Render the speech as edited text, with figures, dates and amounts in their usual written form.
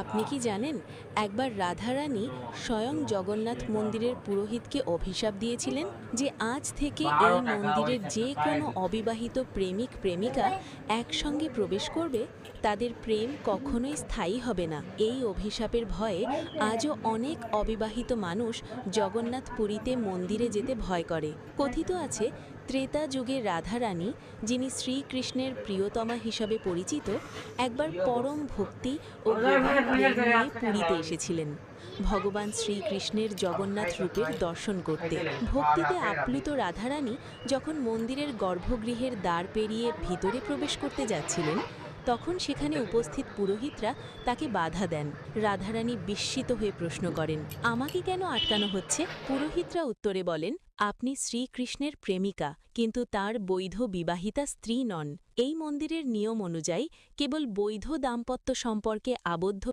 আপনি কি জানেন, একবার রাধারানী স্বয়ং জগন্নাথ মন্দিরের পুরোহিতকে অভিশাপ দিয়েছিলেন যে আজ থেকে এই মন্দিরের যে কোনো অবিবাহিত প্রেমিক প্রেমিকা একসঙ্গে প্রবেশ করবে, তাদের প্রেম কখনোই স্থায়ী হবে না। এই অভিশাপের ভয়ে আজও অনেক অবিবাহিত মানুষ জগন্নাথ পুরীতে মন্দিরে যেতে ভয় করে। কথিত আছে, ত্রেতা যুগে রাধারানী, যিনি শ্রীকৃষ্ণের প্রিয়তমা হিসাবে পরিচিত, একবার পরম ভক্তি ও গভীর প্রেম নিয়ে পুরীতে এসেছিলেন ভগবান শ্রীকৃষ্ণের জগন্নাথ রূপের দর্শন করতে। ভক্তিতে আপ্লুত রাধারানী যখন মন্দিরের গর্ভগৃহের দ্বার পেরিয়ে ভিতরে প্রবেশ করতে যাচ্ছিলেন, তখন সেখানে উপস্থিত পুরোহিতরা তাকে বাধা দেন। রাধারানী বিস্মিত হয়ে প্রশ্ন করেন, আমাকে কেন আটকানো হচ্ছে? পুরোহিতরা উত্তরে বলেন, আপনি শ্রীকৃষ্ণের প্রেমিকা, কিন্তু তার বৈধ বিবাহিতা স্ত্রী নন। এই মন্দিরের নিয়ম অনুযায়ী কেবল বৈধ দাম্পত্য সম্পর্কে আবদ্ধ